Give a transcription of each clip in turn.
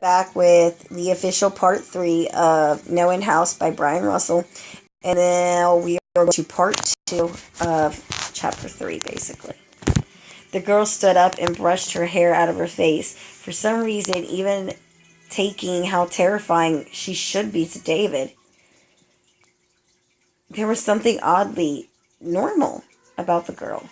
Back with the official part 3 of Knowing House by Brian Russell. And now we are going to part 2 of chapter 3, basically. The girl stood up and brushed her hair out of her face. For some reason, even taking how terrifying she should be to David, there was something oddly normal about the girl.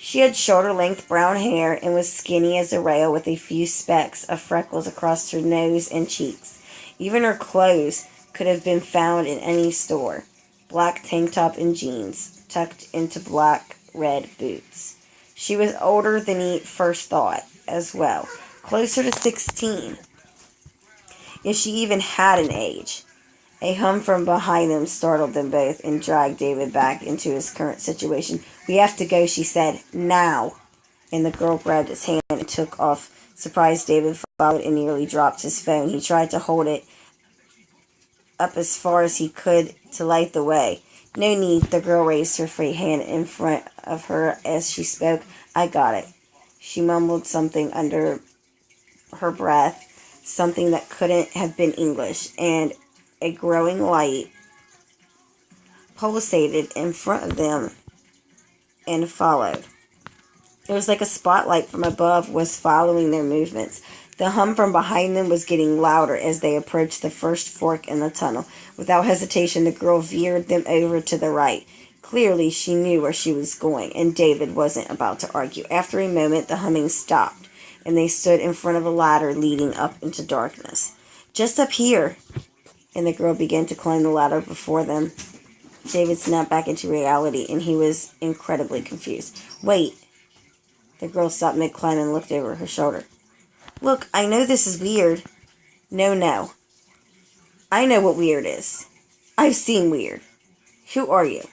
She had shoulder-length brown hair and was skinny as a rail with a few specks of freckles across her nose and cheeks. Even her clothes could have been found in any store. Black tank top and jeans, tucked into black red boots. She was older than he first thought, as well. Closer to 16. If she even had an age. A hum from behind them startled them both and dragged David back into his current situation. "We have to go," she said. "Now." And the girl grabbed his hand and took off. Surprised, David followed and nearly dropped his phone. He tried to hold it up as far as he could to light the way. "No need." The girl raised her free hand in front of her as she spoke. "I got it." She mumbled something under her breath, something that couldn't have been English, and a growing light pulsated in front of them and followed. It was like a spotlight from above was following their movements. The hum from behind them was getting louder as they approached the first fork in the tunnel. Without hesitation, the girl veered them over to the right. Clearly, she knew where she was going, and David wasn't about to argue. After a moment, the humming stopped, and they stood in front of a ladder leading up into darkness. "Just up here," and the girl began to climb the ladder before them. David snapped back into reality, and he was incredibly confused. "Wait." The girl stopped mid-climb and looked over her shoulder. "Look, I know this is weird." No. I know what weird is. I've seen weird. Who are you?"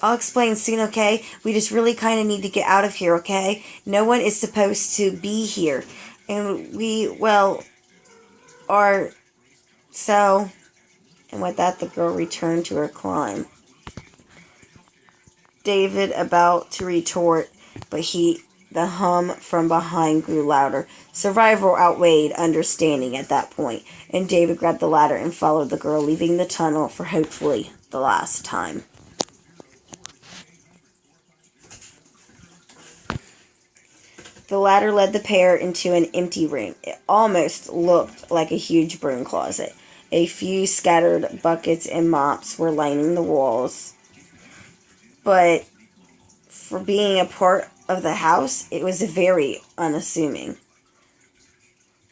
"I'll explain soon, okay? We just really kind of need to get out of here, okay? No one is supposed to be here. And we, well, are... so..." And with that, the girl returned to her climb. David about to retort, but the hum from behind grew louder. Survival outweighed understanding at that point, and David grabbed the ladder and followed the girl, leaving the tunnel for hopefully the last time. The ladder led the pair into an empty room. It almost looked like a huge broom closet. A few scattered buckets and mops were lining the walls. But for being a part of the house, it was very unassuming.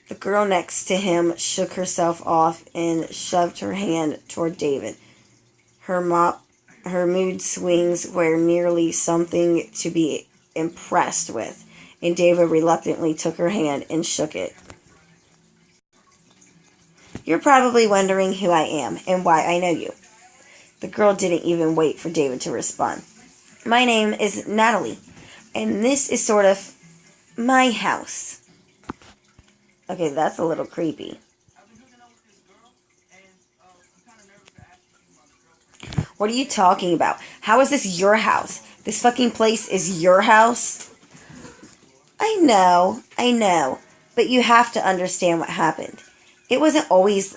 The girl next to him shook herself off and shoved her hand toward David. Her mood swings were nearly something to be impressed with, and David reluctantly took her hand and shook it. "You're probably wondering who I am and why I know you." The girl didn't even wait for David to respond. "My name is Natalie, and this is sort of my house." Okay, that's a little creepy. "What are you talking about? How is this your house? This fucking place is your house?" I know, but you have to understand what happened. It wasn't always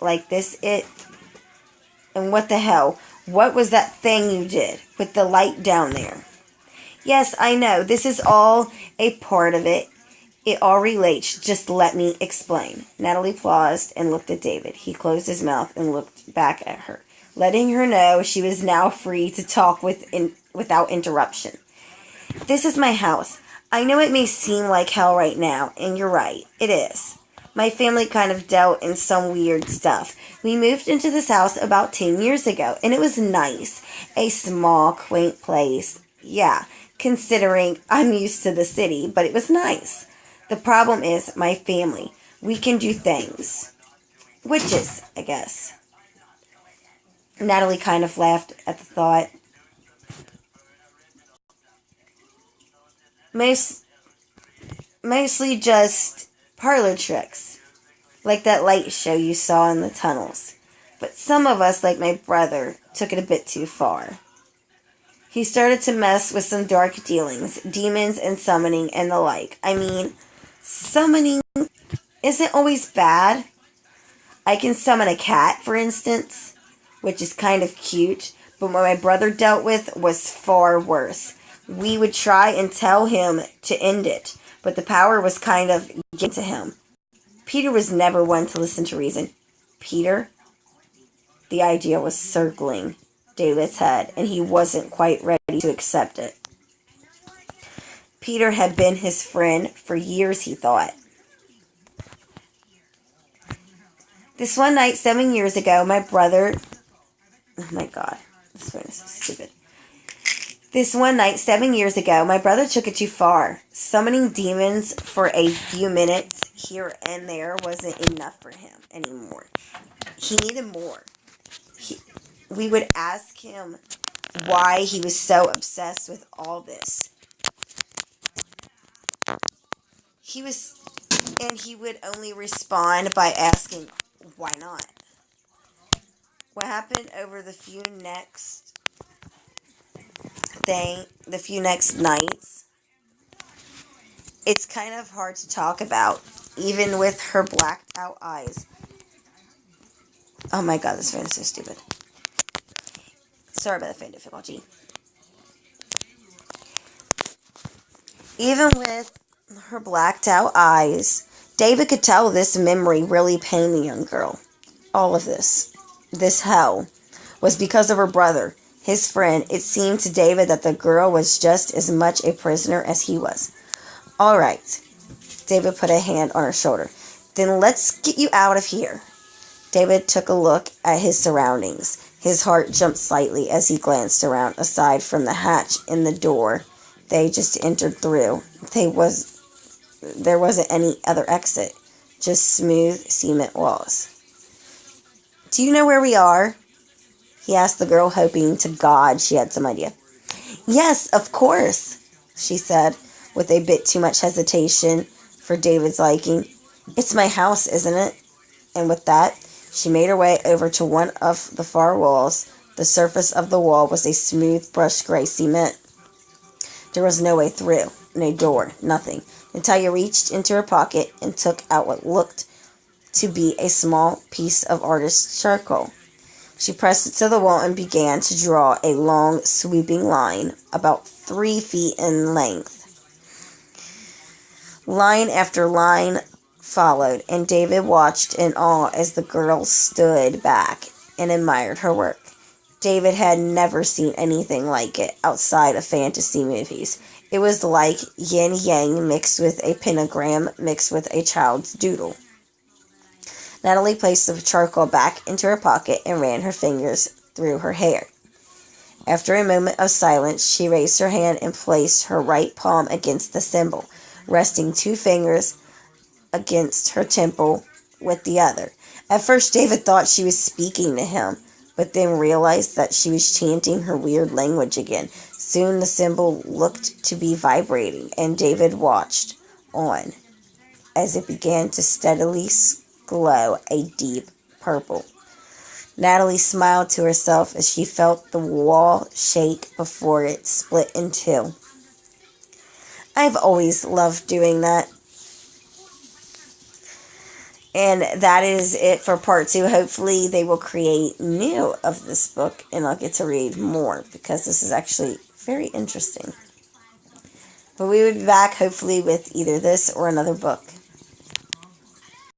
like this, and what the hell? What was that thing you did with the light down there?" "Yes, I know, this is all a part of it. It all relates, just let me explain." Natalie paused and looked at David. He closed his mouth and looked back at her, letting her know she was now free to talk without interruption. "This is my house. I know it may seem like hell right now, and you're right, it is. My family kind of dealt in some weird stuff. We moved into this house about 10 years ago, and it was nice. A small, quaint place. Yeah, considering I'm used to the city, but it was nice. The problem is my family. We can do things. Witches, I guess." Natalie kind of laughed at the thought. Mostly just parlor tricks, like that light show you saw in the tunnels. But some of us, like my brother, took it a bit too far. He started to mess with some dark dealings, demons and summoning and the like. I mean, summoning isn't always bad. I can summon a cat, for instance, which is kind of cute, but what my brother dealt with was far worse. We would try and tell him to end it, but the power was kind of getting to him. Peter was never one to listen to reason. Peter, the idea was circling David's head, and he wasn't quite ready to accept it. Peter had been his friend for years, he thought. This one night, 7 years ago, my brother... Oh my god, this phone is so stupid. This one night, 7 years ago, my brother took it too far. Summoning demons for a few minutes here and there wasn't enough for him anymore. He needed more. We would ask him why he was so obsessed with all this. He would only respond by asking, why not? What happened over the few next nights, it's kind of hard to talk about, even with her blacked out eyes. Oh my god, this phone is so stupid. Sorry about the phone difficulty. Even with her blacked out eyes, David could tell this memory really pained the young girl. All of this hell, was because of her brother, his friend. It seemed to David that the girl was just as much a prisoner as he was. All right, David put a hand on her shoulder. Then let's get you out of here. David took a look at his surroundings. His heart jumped slightly as he glanced around. Aside from the hatch in the door they just entered through, there wasn't any other exit, just smooth cement walls. Do you know where we are? He asked the girl, hoping to God she had some idea. Yes, of course, she said, with a bit too much hesitation for David's liking. It's my house, isn't it? And with that, she made her way over to one of the far walls. The surface of the wall was a smooth, brushed gray cement. There was no way through, no door, nothing. Natalia reached into her pocket and took out what looked to be a small piece of artist's charcoal. She pressed it to the wall and began to draw a long, sweeping line, about 3 feet in length. Line after line followed, and David watched in awe as the girl stood back and admired her work. David had never seen anything like it outside of fantasy movies. It was like yin-yang mixed with a pentagram mixed with a child's doodle. Natalie placed the charcoal back into her pocket and ran her fingers through her hair. After a moment of silence, she raised her hand and placed her right palm against the symbol, resting 2 fingers against her temple with the other. At first, David thought she was speaking to him, but then realized that she was chanting her weird language again. Soon the symbol looked to be vibrating, and David watched on as it began to steadily glow a deep purple. Natalie smiled to herself as she felt the wall shake before it split in 2. I've always loved doing that. And that is it for part 2. Hopefully they will create new of this book and I'll get to read more because this is actually very interesting. But we will be back hopefully with either this or another book.